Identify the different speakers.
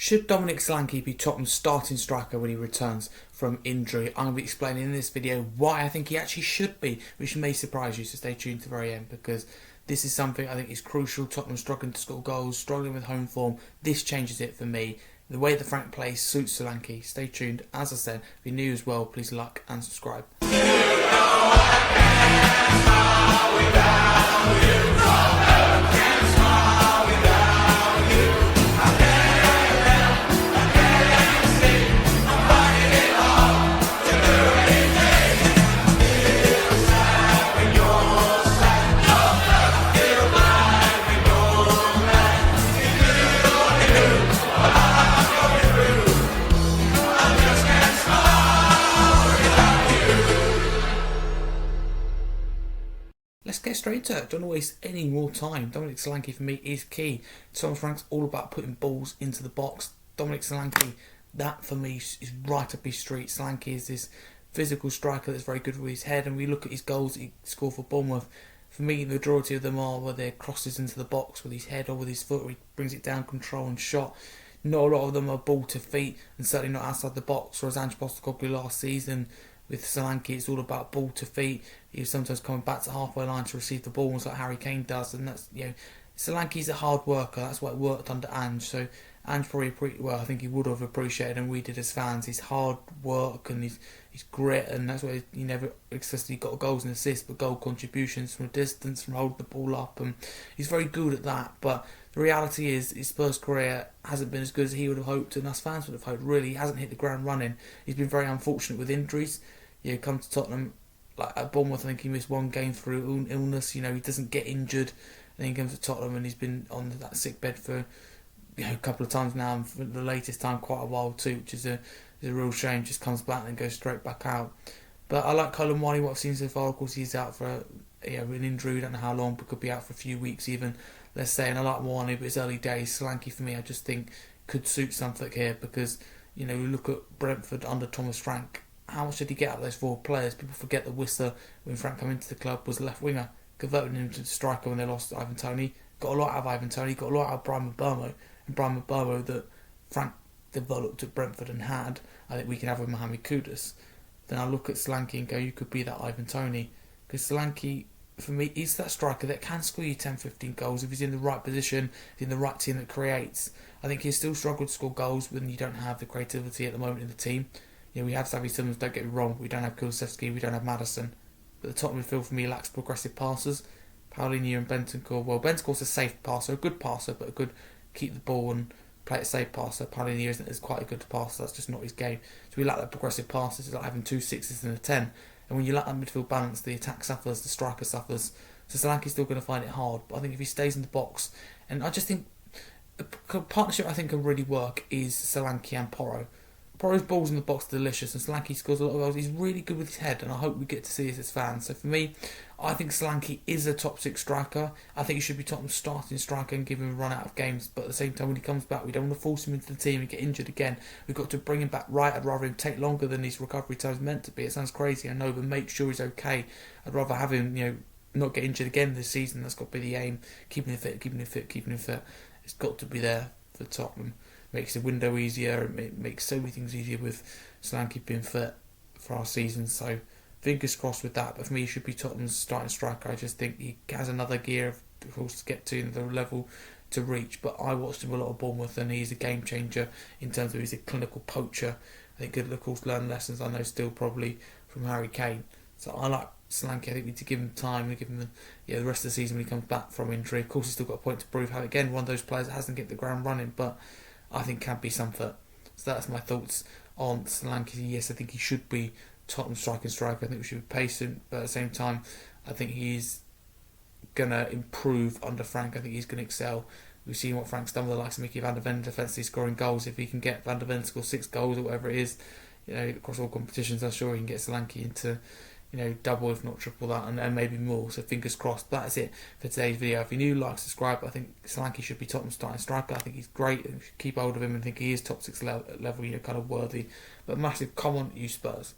Speaker 1: Should Dominic Solanke be Tottenham's starting striker when he returns from injury? I'm going to be explaining in this video why I think he actually should be, which may surprise you, so stay tuned to the very end because this is something I think is crucial. Tottenham struggling to score goals, struggling with home form. This changes it for me. The way that Frank plays suits Solanke. Stay tuned. As I said, if you're new as well, please like and subscribe. Let's get straight into it. Don't waste any more time. Dominic Solanke for me is key. Thomas Frank's all about putting balls into the box. Dominic Solanke, that for me is right up his street. Solanke is this physical striker that's very good with his head, and we look at his goals that he scored for Bournemouth. For me, the majority of them are where they're crosses into the box with his head or with his foot, where he brings it down, control and shot. Not a lot of them are ball to feet, and certainly not outside the box. Whereas Ange Postecoglou last season, with Solanke, it's all about ball to feet. He was sometimes coming back to halfway line to receive the ball, like Harry Kane does, and that's, Solanke's a hard worker. That's why it worked under Ange. So Ange probably, I think he would have appreciated, and we did as fans, his hard work and his grit, and that's why he never excessively got goals and assists, but goal contributions from a distance, from holding the ball up, and he's very good at that. But the reality is, his Spurs career hasn't been as good as he would have hoped, and us fans would have hoped. Really, he hasn't hit the ground running. He's been very unfortunate with injuries. Come to Tottenham, like at Bournemouth, I think he missed one game through illness. He doesn't get injured, and then he comes to Tottenham and he's been on that sick bed for a couple of times now, and for the latest time quite a while too, which is a real shame. Just comes back and then goes straight back out. But I like Colin Wiley, what I've seen so far. Of course, he's out for an injury. We don't know how long, but could be out for a few weeks even, let's say. And I like Wiley, but it's early days. Solanke for me, I just think could suit something here because we look at Brentford under Thomas Frank. How much did he get out of those four players? People forget that Whistler, when Frank came into the club, was a left winger, converted him to striker when they lost Ivan Toney. Got a lot out of Ivan Toney, got a lot out of Brian Mbeumo, and Brian Mbeumo that Frank developed at Brentford and had. I think we can have with Mohamed Kudus. Then I look at Solanke and go, you could be that Ivan Toney, because Solanke, for me, is that striker that can score you 10-15 goals if he's in the right position, in the right team that creates. I think he'll still struggle to score goals when you don't have the creativity at the moment in the team. We have Xavi Simons, don't get me wrong, we don't have Kulusevski, we don't have Maddison. But the Tottenham midfield for me lacks progressive passers. Paulinho and Bentancur, Bentancur's a safe passer, a good passer, but a good keep the ball and play it safe passer. Paulinho isn't as quite a good passer, that's just not his game. So we lack that progressive passes, it's like having 2 6s and a 10. And when you lack that midfield balance, the attack suffers, the striker suffers. So Solanke's still going to find it hard, but I think if he stays in the box, and I just think a partnership I think can really work is Solanke and Porro. Porro's balls in the box are delicious, and Solanke scores a lot of goals. He's really good with his head, and I hope we get to see this as fans. So for me, I think Solanke is a top 6 striker. I think he should be Tottenham's starting striker and give him a run out of games. But at the same time, when he comes back, we don't want to force him into the team and get injured again. We've got to bring him back right. I'd rather him take longer than his recovery time's meant to be. It sounds crazy, I know, but make sure he's okay. I'd rather have him, not get injured again this season. That's got to be the aim. Keeping him fit. It's got to be there for Tottenham. Makes the window easier, it makes so many things easier with Solanke being fit for our season, so fingers crossed with that. But for me, he should be Tottenham's starting striker. I just think he has another gear of course to get to, another level to reach. But I watched him a lot of Bournemouth, and he's a game changer in terms of he's a clinical poacher. I think could of course learn lessons, I know still probably from Harry Kane. So I like Solanke. I think we need to give him time and give him the rest of the season when he comes back from injury. Of course, he's still got a point to prove. How again, one of those players that hasn't get the ground running, but I think can be something. So that's my thoughts on Solanke. Yes, I think he should be Tottenham striker. I think we should be patient, but at the same time, I think he's going to improve under Frank. I think he's going to excel. We've seen what Frank's done with the likes of Mickey van der Ven defensively scoring goals. If he can get Van der Ven to score 6 goals or whatever it is, across all competitions, I'm sure he can get Solanke into double if not triple that, and maybe more. So fingers crossed. That's it for today's video. If you're new, like, subscribe. I think Solanke should be Tottenham's starting striker. I think he's great, and keep hold of him, and think he is top 6 level, kind of worthy. But massive come on, you Spurs.